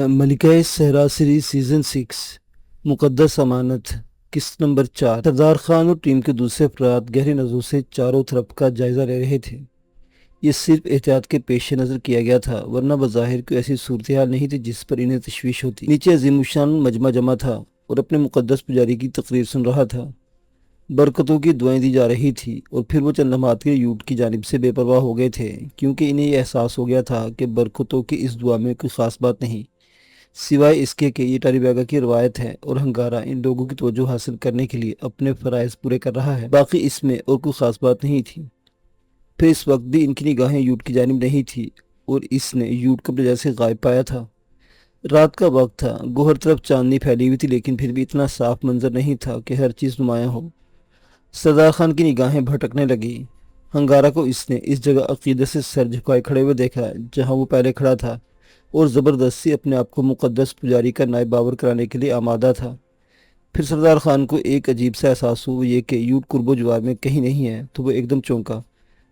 ملکہ صحرا series season 6 مقدس امانت قسط نمبر 4۔ سردار خان اور ٹیم کے دوسرے افراد گہری نظروں سے چاروں طرف کا جائزہ لے رہے تھے۔ یہ صرف احتیاط کے پیش نظر کیا گیا تھا، ورنہ بظاہر کوئی ایسی صورتحال نہیں تھی جس پر انہیں تشویش ہوتی۔ نیچے عظیم الشان مجمع جمع تھا اور اپنے مقدس پجاری کی تقریر سن رہا تھا۔ برکتوں کی دعائیں دی جا رہی تھی اور پھر وہ چند لمحات کے یوٹ کی جانب سے بے پرواہ ہو گئے تھے، کیونکہ انہیں یہ احساس ہو گیا تھا کہ برکتوں کی اس دعا میں کوئی خاص بات نہیں، سوائے اس کے کہ یہ ٹاری بیگا کی روایت ہے اور ہنگارا ان لوگوں کی توجہ حاصل کرنے کے لیے اپنے فرائض پورے کر رہا ہے۔ باقی اس میں اور کوئی خاص بات نہیں تھی۔ پھر اس وقت بھی ان کی نگاہیں یوٹ کی جانب نہیں تھی اور اس نے یوٹ کو اپنے جیسے غائب پایا تھا۔ رات کا وقت تھا، گو ہر طرف چاندنی پھیلی ہوئی تھی، لیکن پھر بھی اتنا صاف منظر نہیں تھا کہ ہر چیز نمایاں ہو۔ سردار خان کی نگاہیں بھٹکنے لگی۔ ہنگارا کو اس نے اس جگہ عقیدت سے سر جھکائے کھڑے ہوئے دیکھا جہاں وہ پہلے کھڑا تھا اور زبردستی اپنے آپ کو مقدس پجاری کا نائب باور کرانے کے لیے آمادہ تھا۔ پھر سردار خان کو ایک عجیب سا احساس ہوا، یہ کہ یوٹ قرب و جوار میں کہیں نہیں ہے، تو وہ ایک دم چونکا۔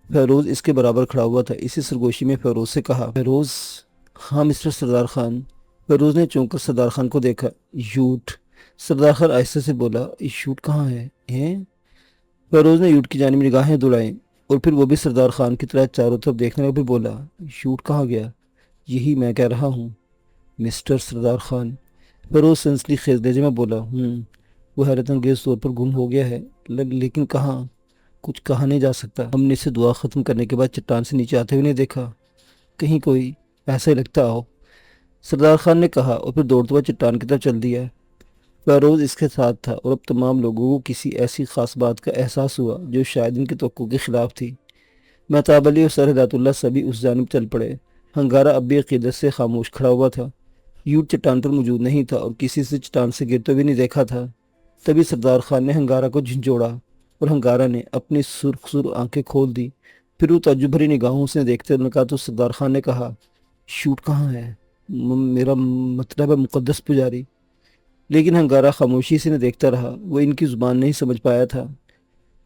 فیروز اس کے برابر کھڑا ہوا تھا۔ اسی سرگوشی میں فیروز سے کہا، فیروز۔ ہاں مسٹر سردار خان۔ فیروز نے چونک کر سردار خان کو دیکھا۔ یوٹ۔ سردار خان آہستہ سے بولا، یوٹ کہاں ہے؟ فیروز نے یوٹ کی جانب نگاہیں دوڑائیں اور پھر وہ بھی سردار خان کی طرح چاروں طرف دیکھنے لگا، پھر بولا، یوٹ کہاں گیا؟ یہی میں کہہ رہا ہوں مسٹر سردار خان۔ فیروز سنسنی خیز لہجے میں بولا، وہ حیرت انگیز طور پر گم ہو گیا ہے، لیکن کہاں؟ کچھ کہا نہیں جا سکتا۔ ہم نے اسے دعا ختم کرنے کے بعد چٹان سے نیچے آتے ہوئے نہیں دیکھا، کہیں کوئی ایسا ہی لگتا ہو، سردار خان نے کہا اور پھر دوڑتا ہوا چٹان کی طرف چل دیا۔ فیروز اس کے ساتھ تھا اور اب تمام لوگوں کو کسی ایسی خاص بات کا احساس ہوا جو شاید ان کی توقع کے خلاف تھی۔ مہتاب علی اور سر ہدایت اللہ سبھی اس جانب چل پڑے۔ ہنگارا اب بھی عقیدت سے خاموش کھڑا ہوا تھا۔ یوٹ چٹان پر موجود نہیں تھا اور کسی سے چٹان سے گرتے ہوئے نہیں دیکھا تھا۔ تبھی سردار خان نے ہنگارا کو جھنجھوڑا اور ہنگارا نے اپنی سرخ آنکھیں کھول دی۔ پھر وہ تعجب بھری نگاہوں سے دیکھتے رہا تو سردار خان نے کہا، یوٹ کہاں ہے؟ میرا مطلب ہے مقدس پجاری۔ لیکن ہنگارا خاموشی سے دیکھتا رہا، وہ ان کی زبان نہیں سمجھ پایا تھا۔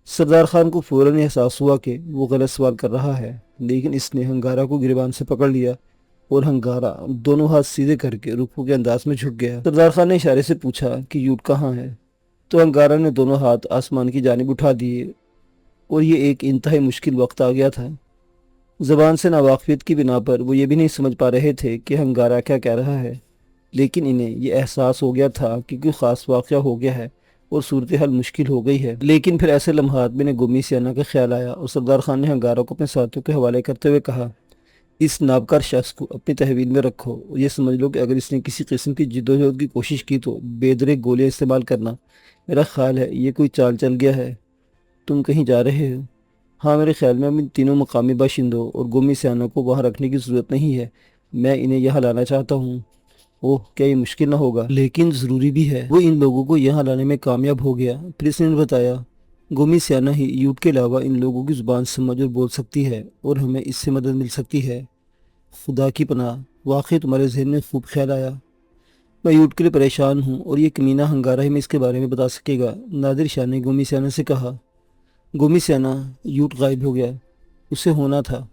سردار خان کو فوراً احساس ہوا کہ وہ غلط سوال کر رہا ہے، لیکن اس نے ہنگارا کو گریبان سے پکڑ لیا اور ہنگارا دونوں ہاتھ سیدھے کر کے رکوع کے انداز میں جھک گیا۔ سردار خان نے اشارے سے پوچھا کہ یوٹ کہاں ہے، تو ہنگارا نے دونوں ہاتھ آسمان کی جانب اٹھا دیے اور یہ ایک انتہائی مشکل وقت آ گیا تھا۔ زبان سے ناواقفیت کی بنا پر وہ یہ بھی نہیں سمجھ پا رہے تھے کہ ہنگارا کیا کہہ رہا ہے، لیکن انہیں یہ احساس ہو گیا تھا کہ کوئی خاص واقعہ ہو گیا ہے اور صورتحال مشکل ہو گئی ہے۔ لیکن پھر ایسے لمحات میں گومی سیانا کا خیال آیا اور سردار خان نے ہنگارا کو اپنے ساتھیوں کے حوالے کرتے ہوئے کہا، اس نابکار شخص کو اپنی تحویل میں رکھو اور یہ سمجھ لو کہ اگر اس نے کسی قسم کی جدوجہد کی کوشش کی تو بے دریغ گولیاں استعمال کرنا۔ میرا خیال ہے یہ کوئی چال چل گیا ہے۔ تم کہیں جا رہے ہو؟ ہاں، میرے خیال میں اب ان تینوں مقامی باشندوں اور گومی سیانوں کو وہاں رکھنے کی ضرورت نہیں ہے، میں انہیں یہاں لانا چاہتا ہوں۔ اوہ، کیا یہ مشکل نہ ہوگا؟ لیکن ضروری بھی ہے۔ وہ ان لوگوں کو یہاں لانے میں کامیاب ہو گیا۔ پھر اس نے بتایا، گومی سیانا ہی یوٹ کے علاوہ ان لوگوں کی زبان سمجھ اور بول سکتی ہے اور ہمیں اس سے مدد مل سکتی ہے۔ خدا کی پناہ، واقعی تمہارے ذہن میں خوب خیال آیا۔ میں یوٹ کے لیے پریشان ہوں اور یہ کمینہ ہنگارا ہی میں اس کے بارے میں بتا سکے گا۔ نادر شاہ نے گومی سیانا سے کہا، گومی سیانا، یوٹ غائب ہو گیا، اسے ہونا تھا۔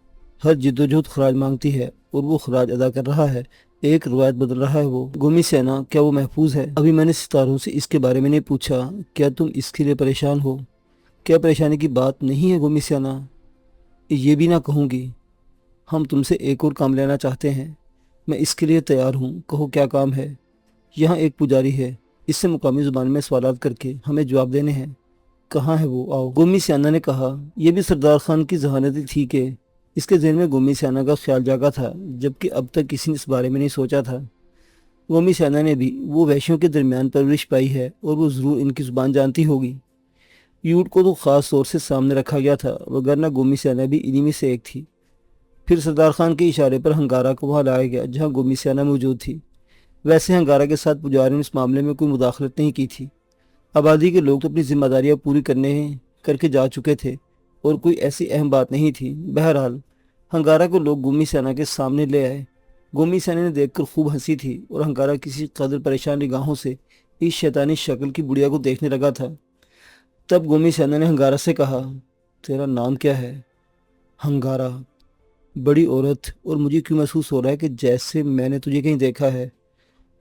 ہر جدوجہد خراج مانگتی ہے اور وہ خراج ادا کر رہا ہے، ایک روایت بدل رہا ہے۔ وہ گومی سیانا، کیا وہ محفوظ ہے؟ ابھی میں نے ستاروں سے اس کے بارے میں نہیں پوچھا، کیا تم اس کے لیے پریشان ہو؟ کیا پریشانی کی بات نہیں ہے گومی سیانا؟ یہ بھی نہ کہوں گی، ہم تم سے ایک اور کام لینا چاہتے ہیں، میں اس کے لیے تیار ہوں، کہو کیا کام ہے؟ یہاں ایک پجاری ہے، اس سے مقامی زبان میں سوالات کر کے ہمیں جواب دینے ہیں۔ کہاں ہے وہ؟ آؤ۔ گومی سیانا نے کہا۔ یہ بھی سردار خان کی ذہانت تھی کہ اس کے ذہن میں گومی سیانا کا خیال جاگا تھا، جبکہ اب تک کسی نے اس بارے میں نہیں سوچا تھا۔ گومی سیانا نے بھی وہ وحشیوں کے درمیان پرورش پائی ہے اور وہ ضرور ان کی زبان جانتی ہوگی۔ یوٹ کو تو خاص طور سے سامنے رکھا گیا تھا، وگرنہ گومی سیانا بھی انہی میں سے ایک تھی۔ پھر سردار خان کے اشارے پر ہنگارا کو وہاں لایا گیا جہاں گومی سیانا موجود تھی۔ ویسے ہنگارا کے ساتھ پجاری نے اس معاملے میں کوئی مداخلت نہیں کی تھی۔ آبادی کے لوگ تو اپنی ذمہ داریاں پوری کر کے جا چکے تھے اور کوئی ایسی اہم بات نہیں تھی۔ بہرحال ہنگارا کو لوگ گومی سیانا کے سامنے لے آئے۔ گومی سیانا نے دیکھ کر خوب ہنسی تھی اور ہنگارا کسی قدر پریشان نگاہوں سے اس شیطانی شکل کی بڑھیا کو دیکھنے لگا تھا۔ تب گومی سیانا نے ہنگارا سے کہا، تیرا نام کیا ہے؟ ہنگارا۔ بڑی عورت، اور مجھے کیوں محسوس ہو رہا ہے کہ جیسے میں نے تجھے کہیں دیکھا ہے۔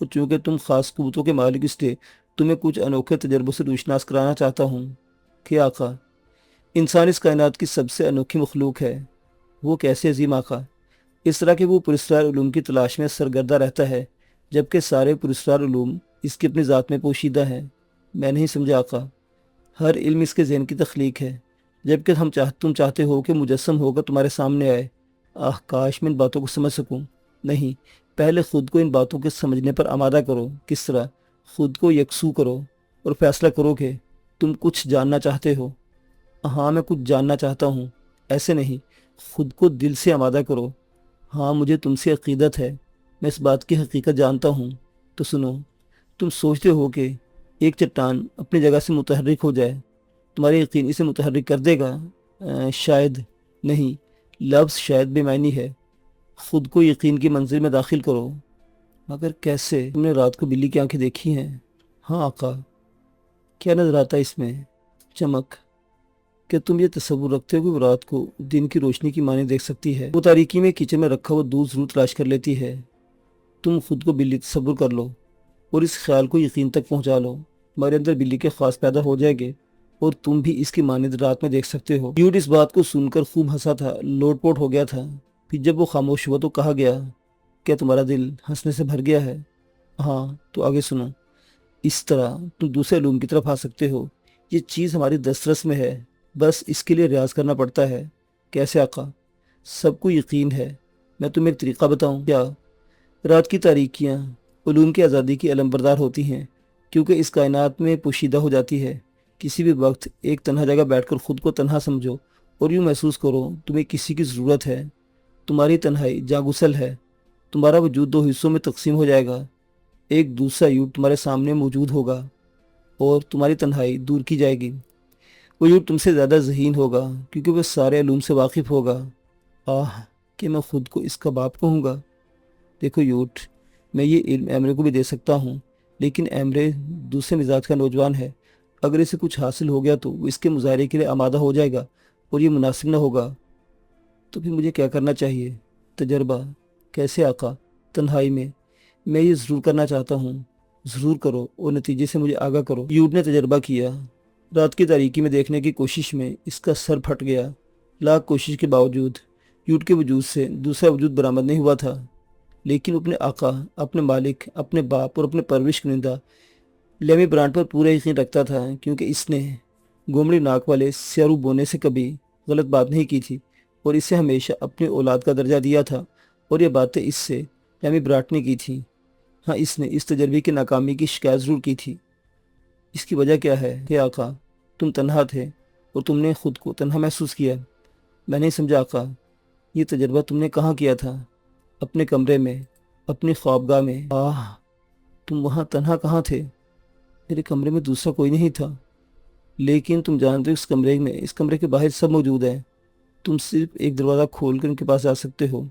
اور چونکہ تم خاص قوتوں کے مالک اس لیے تمہیں کچھ انوکھے تجربوں سے روشناس کرانا چاہتا ہوں کہ آقا، انسان اس کائنات کی سب سے انوکھی مخلوق ہے۔ وہ کیسے عظیم آقا؟ اس طرح کہ وہ پراسرار علوم کی تلاش میں سرگردہ رہتا ہے، جبکہ سارے پراسرار علوم اس کی اپنی ذات میں پوشیدہ ہیں۔ میں نہیں سمجھا آقا۔ ہر علم اس کے ذہن کی تخلیق ہے، جبکہ تم چاہتے ہو کہ مجسم ہو کر تمہارے سامنے آئے۔ کاش میں ان باتوں کو سمجھ سکوں۔ نہیں، پہلے خود کو ان باتوں کے سمجھنے پر آمادہ کرو۔ کس طرح؟ خود کو یکسو کرو اور فیصلہ کرو کہ تم کچھ جاننا چاہتے ہو۔ ہاں، میں کچھ جاننا چاہتا ہوں۔ ایسے نہیں، خود کو دل سے آمادہ کرو۔ ہاں، مجھے تم سے عقیدت ہے، میں اس بات کی حقیقت جانتا ہوں۔ تو سنو، تم سوچتے ہو کہ ایک چٹان اپنی جگہ سے متحرک ہو جائے، تمہارا یقین اسے متحرک کر دے گا؟ شاید نہیں، لفظ شاید بے معنی ہے۔ خود کو یقین کی منزل میں داخل کرو۔ مگر کیسے؟ تم نے رات کو بلی کی آنکھیں دیکھی ہیں؟ ہاں آقا۔ کیا نظر آتا ہے اس میں؟ چمک۔ کیا تم یہ تصور رکھتے ہو کہ وہ رات کو دن کی روشنی کی معنی دیکھ سکتی ہے؟ وہ تاریکی میں کچن میں رکھا ہوا دودھ ضرور تلاش کر لیتی ہے۔ تم خود کو بلی تصور کر لو اور اس خیال کو یقین تک پہنچا لو، تمہارے اندر بلی کے خواص پیدا ہو جائے گے اور تم بھی اس کی مانند رات میں دیکھ سکتے ہو۔ یوٹ اس بات کو سن کر خوب ہنسا تھا، لوٹ پوٹ ہو گیا تھا۔ پھر جب وہ خاموش ہوا تو کہا گیا، کیا تمہارا دل ہنسنے سے بھر گیا ہے؟ ہاں، تو آگے سنو۔ اس طرح تم دوسرے علوم کی طرف آ سکتے ہو۔ یہ چیز ہماری دسترس میں ہے، بس اس کے لیے ریاض کرنا پڑتا ہے۔ کیسے آقا؟ سب کو یقین ہے، میں تمہیں ایک طریقہ بتاؤں کیا؟ رات کی تاریکیاں علوم کی آزادی کی علمبردار ہوتی ہیں، کیونکہ اس کائنات میں پوشیدہ ہو جاتی ہے۔ کسی بھی وقت ایک تنہا جگہ بیٹھ کر خود کو تنہا سمجھو اور یوں محسوس کرو تمہیں کسی کی ضرورت ہے۔ تمہاری تنہائی جاگسل ہے، تمہارا وجود دو حصوں میں تقسیم ہو جائے گا۔ ایک دوسرا یوٹ تمہارے سامنے موجود ہوگا اور تمہاری تنہائی دور کی جائے گی۔ وہ یوٹ تم سے زیادہ ذہین ہوگا کیونکہ وہ سارے علوم سے واقف ہوگا۔ کہ میں خود کو اس کا باپ کہوں گا؟ دیکھو یوٹ، میں یہ علم ایمرے کو بھی دے سکتا ہوں، لیکن ایمرے دوسرے مزاج کا نوجوان ہے۔ اگر اسے کچھ حاصل ہو گیا تو وہ اس کے مظاہرے کے لیے آمادہ ہو جائے گا اور یہ مناسب نہ ہوگا۔ تو پھر مجھے کیا کرنا چاہیے؟ تجربہ۔ کیسے آقا؟ تنہائی میں۔ میں یہ ضرور کرنا چاہتا ہوں۔ ضرور کرو اور نتیجے سے مجھے آگاہ کرو۔ یوٹ نے تجربہ کیا۔ رات کی تاریکی میں دیکھنے کی کوشش میں اس کا سر پھٹ گیا۔ لاکھ کوشش کے باوجود یوٹ کے وجود سے دوسرا وجود برآمد نہیں ہوا تھا، لیکن اپنے آقا، اپنے مالک، اپنے باپ اور اپنے پرورش کنندہ لیمی برانٹ پر پورا یقین رکھتا تھا، کیونکہ اس نے گومڑی ناک والے سیارو بونے سے کبھی غلط بات نہیں کی تھی اور اسے ہمیشہ اپنی اولاد کا درجہ دیا تھا، اور یہ باتیں اس سے لیمی برانٹ نے کی تھی۔ ہاں، اس نے اس تجربے کی ناکامی کی شکایت ضرور کی تھی۔ اس کی وجہ کیا ہے کہ آقا، تم تنہا تھے اور تم نے خود کو تنہا محسوس کیا۔ میں نہیں سمجھا آقا، یہ تجربہ تم نے کہاں کیا تھا؟ اپنے کمرے میں، اپنی خوابگاہ میں۔ تم وہاں تنہا کہاں تھے؟ میرے کمرے میں دوسرا کوئی نہیں تھا، لیکن تم جانتے ہو اس کمرے کے باہر سب موجود ہیں۔ تم صرف ایک دروازہ کھول کر ان کے پاس جا سکتے ہو۔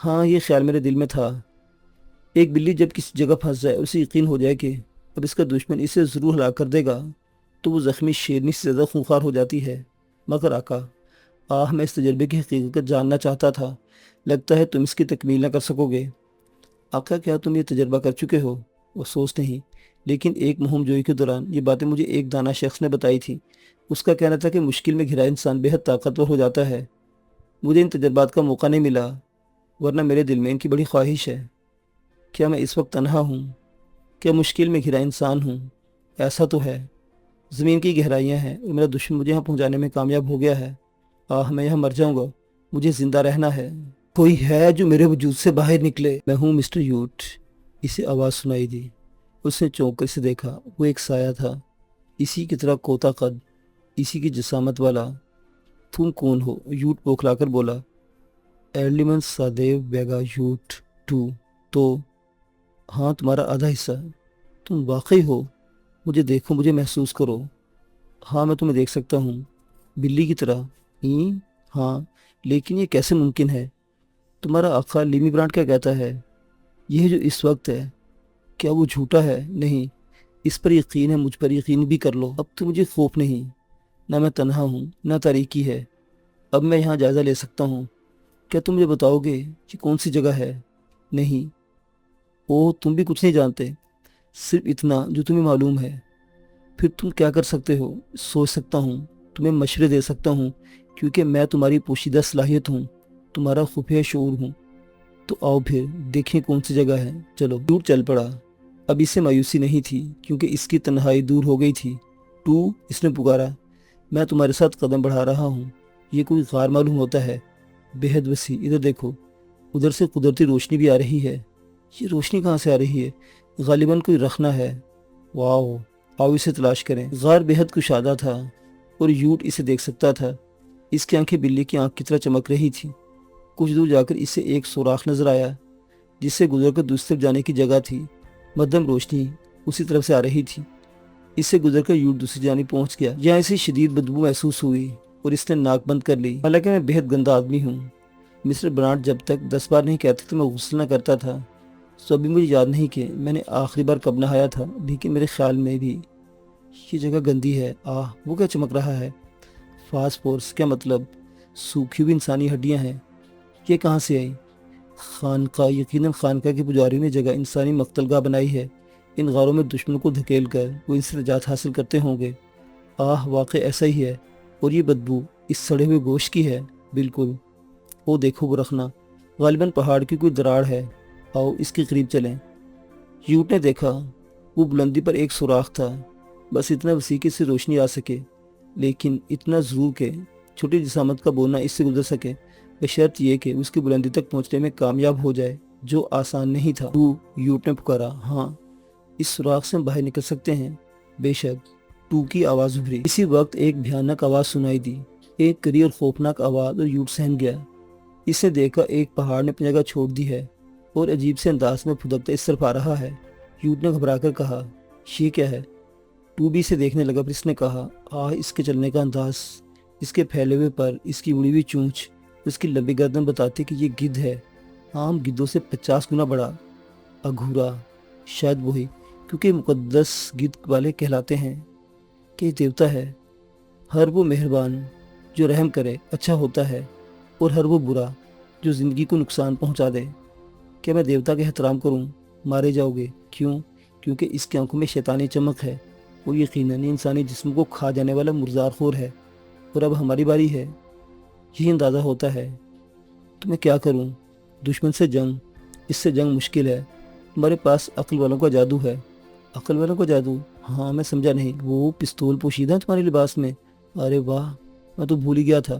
ہاں، یہ خیال میرے دل میں تھا۔ ایک بلی جب کسی جگہ پھنس جائے اور اسے یقین ہو جائے کہ اب اس کا دشمن اسے ضرور ہلاک کر دے گا، تو وہ زخمی شیرنی سے زیادہ خونخوار ہو جاتی ہے۔ مگر آقا، میں اس تجربے کی حقیقت جاننا چاہتا تھا۔ لگتا ہے تم اس کی تکمیل نہ کر سکو گے۔ آقا، کیا تم یہ تجربہ کر چکے ہو؟ افسوس نہیں، لیکن ایک مہم جوئی کے دوران یہ باتیں مجھے ایک دانا شخص نے بتائی تھی۔ اس کا کہنا تھا کہ مشکل میں گھرا انسان بے حد طاقتور ہو جاتا ہے۔ مجھے ان تجربات کا موقع نہیں ملا، ورنہ میرے دل میں ان کی بڑی خواہش ہے۔ کیا میں اس وقت تنہا ہوں؟ کیا مشکل میں گھرا انسان ہوں؟ ایسا تو ہے۔ زمین کی گہرائیاں ہیں اور میرا دشمن مجھے یہاں پہنچانے میں کامیاب ہو گیا ہے۔ میں یہاں مر جاؤں گا، مجھے زندہ رہنا ہے۔ کوئی ہے جو میرے وجود سے باہر نکلے۔ میں ہوں مسٹر یوٹ، اسے آواز سنائی دی۔ اس نے چونک کر اسے دیکھا۔ وہ ایک سایہ تھا، اسی کی طرح کوتا قد، اسی کی جسامت والا۔ تم کون ہو؟ یوٹ بوکھلا کر بولا۔ ایرلیمن سادیو بیگا یوٹ 2۔ تو ہاں، تمہارا آدھا حصہ۔ تم واقعی ہو؟ مجھے دیکھو، مجھے محسوس کرو۔ ہاں، میں تمہیں دیکھ سکتا ہوں، بلی کی طرح۔ ہاں، لیکن یہ کیسے ممکن ہے؟ تمہارا آقا لیمی برانٹ کیا کہتا ہے؟ یہ جو اس وقت ہے، کیا وہ جھوٹا ہے؟ نہیں، اس پر یقین ہے، مجھ پر یقین بھی کر لو۔ اب تو مجھے خوف نہیں، نہ میں تنہا ہوں، نہ تاریکی ہے۔ اب میں یہاں جائزہ لے سکتا ہوں۔ کیا تم مجھے بتاؤ گے کہ کون سی جگہ ہے؟ نہیں، اوہ تم بھی کچھ نہیں جانتے، صرف اتنا جو تمہیں معلوم ہے۔ پھر تم کیا کر سکتے ہو؟ سوچ سکتا ہوں، تمہیں مشورے دے سکتا ہوں، کیونکہ میں تمہاری پوشیدہ صلاحیت ہوں، تمہارا خفیہ شعور ہوں۔ تو آؤ پھر دیکھیں کون سی جگہ ہے، چلو۔ دور چل پڑا۔ اب اسے مایوسی نہیں تھی کیونکہ اس کی تنہائی دور ہو گئی تھی۔ تو اس نے پکارا، میں تمہارے ساتھ قدم بڑھا رہا ہوں۔ یہ کوئی غار معلوم ہوتا ہے، بے حد وسیع۔ ادھر دیکھو، ادھر سے قدرتی روشنی بھی آ رہی ہے۔ یہ روشنی کہاں سے آ رہی ہے؟ غالباً کوئی رخنہ ہے۔ واو، آؤ اسے تلاش کریں۔ غار بے حد کشادہ تھا اور یوٹ اسے دیکھ سکتا تھا۔ اس کی آنکھیں بلی کی آنکھ کی طرح چمک رہی تھی۔ کچھ دور جا کر اسے ایک سوراخ نظر آیا جس سے گزر کر دوسری طرف جانے کی جگہ تھی۔ مدھم روشنی اسی طرف سے آ رہی تھی۔ اس سے گزر کر یوٹ دوسری جانب پہنچ گیا۔ یہاں اسے شدید بدبو محسوس ہوئی اور اس نے ناک بند کر لی۔ حالانکہ میں بے حد گندا آدمی ہوں، مسٹر برانڈ جب تک 10 بار نہیں کہتے تو میں غسل نہ کرتا تھا۔ سو ابھی مجھے یاد نہیں کہ میں نے آخری بار کب نہایا تھا، لیکن میرے خیال میں بھی یہ جگہ گندی ہے۔ وہ کیا چمک رہا ہے؟ فاسفورس؟ کیا مطلب؟ سوکھی ہوئی انسانی ہڈیاں ہیں۔ یہ کہاں سے آئی؟ خانقاہ، یقیناً خانقاہ کے پجاریوں نے جگہ انسانی مقتلگاہ بنائی ہے۔ ان غاروں میں دشمنوں کو دھکیل کر وہ ان سے نجات حاصل کرتے ہوں گے۔ واقع ایسا ہی ہے، اور یہ بدبو اس سڑے ہوئے گوشت کی ہے۔ بالکل۔ وہ دیکھو وہ رخنا، غالباً پہاڑ کی کوئی دراڑ ہے۔ آؤ اس کے قریب چلیں۔ یوٹ نے دیکھا، وہ بلندی پر ایک سوراخ تھا، بس اتنا وسیع کہ اس سے روشنی آ سکے، لیکن اتنا ضرور کہ چھوٹی جسامت کا بولنا اس سے گزر سکے، بشرط یہ کہ اس کی بلندی تک پہنچنے میں کامیاب ہو جائے، جو آسان نہیں تھا۔ یوٹ نے پکارا۔ ہاں، اس سوراخ سے ہم باہر نکل سکتے ہیں۔ بے شک، کی آواز ابھری۔ اسی وقت ایک بھیانک آواز سنائی دی، ایک کڑی اور خوفناک آواز، اور یوٹ سہم گیا۔ اسے دیکھا ایک پہاڑ نے اپنی جگہ چھوڑ دی ہے اور عجیب سے انداز میں پھدکتا اس طرف آ رہا ہے۔ یوٹ نے گھبرا کر کہا، یہ کیا ہے؟ بھی اسے دیکھنے لگا، پھر اس نے کہا، اس کے چلنے کا انداز، اس کے پھیلے ہوئے پر، اس کی اڑی ہوئی چونچ، اس کی لمبی گردن بتاتی کہ یہ گدھ ہے، عام گدھوں سے 50 گنا بڑا۔ اگھورا، شاید وہی، کیونکہ مقدس گدھ والے کہلاتے ہیں کہ یہ دیوتا ہے۔ ہر وہ مہربان جو رحم کرے اچھا ہوتا ہے، اور ہر وہ برا جو زندگی کو نقصان پہنچا دے۔ کیا میں دیوتا کا احترام کروں؟ مارے جاؤ گے۔ کیوں؟ کیونکہ اس کی آنکھوں میں شیطانی چمک ہے، اور یقیناً انسانی جسم کو کھا جانے والا مردار خور ہے، اور اب ہماری باری ہے۔ یہی اندازہ ہوتا ہے۔ تو میں کیا کروں؟ دشمن سے جنگ، اس سے جنگ مشکل ہے۔ تمہارے پاس عقل والوں کا جادو ہے۔ عقل والوں کا جادو؟ ہاں، میں سمجھا نہیں۔ وہ پستول پوشیدہ ہے تمہارے لباس میں؟ ارے واہ، میں تو بھول ہی گیا تھا،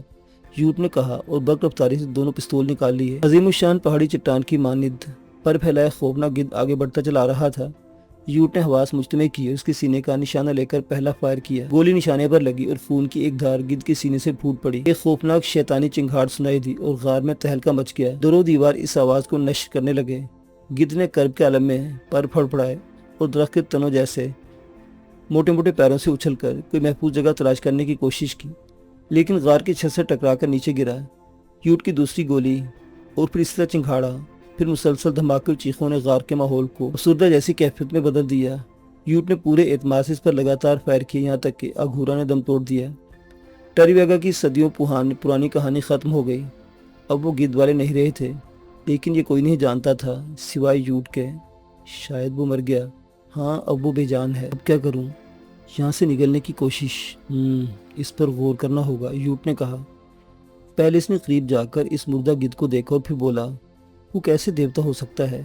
یوٹ نے کہا، اور برق رفتاری سے دونوں پستول نکال لیے۔ عظیم الشان پہاڑی چٹان کی مانند پر پھیلائے خوفناک گدھ آگے بڑھتا چلا رہا تھا۔ یوٹ نے حواس مجتمع کی اور اس کے سینے کا نشانہ لے کر پہلا فائر کیا۔ گولی نشانے پر لگی اور خون کی ایک دھار گدھ کے سینے سے پھوٹ پڑی۔ ایک خوفناک شیطانی چنگھاڑ سنائی دی اور غار میں تہلکہ مچ گیا۔ درو دیوار اس آواز کو نشر کرنے لگے۔ گدھ نے کرب کے عالم میں پر پھڑ پڑائے اور درخت کے تنوں جیسے موٹے موٹے پیروں سے اچھل کر کوئی محفوظ جگہ تلاش کرنے کی کوشش کی، لیکن غار کی چھت سے ٹکرا کر نیچے گرا۔ یوٹ کی دوسری گولی، اور پھر اس طرح چنگھاڑا، پھر مسلسل دھماکے اور چیخوں نے غار کے ماحول کو افسردہ جیسی کیفیت میں بدل دیا۔ یوٹ نے پورے اعتماد سے اس پر لگاتار فائر کیے، یہاں تک کہ اگھورا نے دم توڑ دیا۔ ٹری ویگا کی صدیوں پرانی کہانی ختم ہو گئی۔ اب وہ گدھ والے نہیں رہے تھے، لیکن یہ کوئی نہیں جانتا تھا سوائے یوٹ کے۔ شاید وہ مر گیا۔ ہاں، اب وہ بے جان ہے۔ اب کیا کروں؟ یہاں سے نکلنے کی کوشش، اس پر غور کرنا ہوگا، یوٹ نے کہا۔ پہلے اس نے قریب جا کر اس مردہ گدھ کو دیکھا اور پھر بولا، وہ کیسے دیوتا ہو سکتا ہے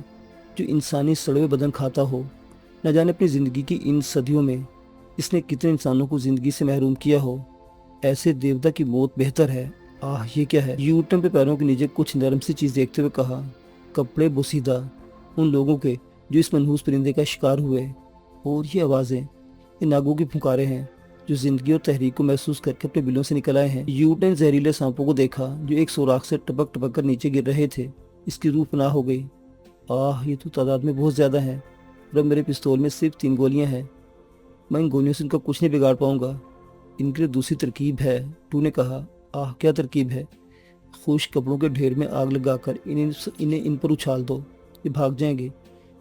جو انسانی سڑے ہوئے بدن کھاتا ہو؟ نہ جانے اپنی زندگی کی ان صدیوں میں اس نے کتنے انسانوں کو زندگی سے محروم کیا ہو۔ ایسے دیوتا کی موت بہتر ہے۔ یہ کیا ہے؟ یوٹ نے اپنے پیروں کے نیچے کچھ نرم سی چیز دیکھتے ہوئے کہا، کپڑے بوسیدہ ان لوگوں کے جو اس منحوس پرندے کا شکار ہوئے، اور یہ آوازیں، یہ ناگوں کی پھنکاریں ہیں جو زندگی اور تحریک کو محسوس کر کے اپنے بلوں سے نکل آئے ہیں۔ یوٹ نے زہریلے سانپوں کو دیکھا جو ایک سوراخ سے ٹپک ٹپک کر نیچے گر رہے تھے۔ اس کی روح پناہ ہو گئی۔ یہ تو تعداد میں بہت زیادہ ہیں، اور اب میرے پستول میں صرف 3 گولیاں ہیں۔ میں ان گولیوں سے ان کا کچھ نہیں بگاڑ پاؤں گا۔ ان کے لیے دوسری ترکیب ہے، تو نے کہا۔ کیا ترکیب ہے؟ خشک کپڑوں کے ڈھیر میں آگ لگا کر انہیں ان پر اچھال دو، یہ بھاگ جائیں گے۔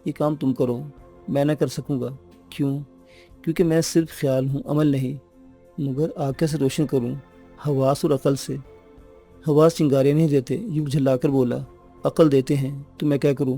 یہ کام تم کرو، میں نہ کر سکوں گا۔ کیوں؟ کیونکہ میں صرف خیال ہوں، عمل نہیں۔ مگر آگ کیسے روشن کروں؟ حواس اور عقل سے۔ حواس چنگاریاں نہیں دیتے، یوں جھلا کر بولا۔ عقل دیتے ہیں، تو میں کیا کروں؟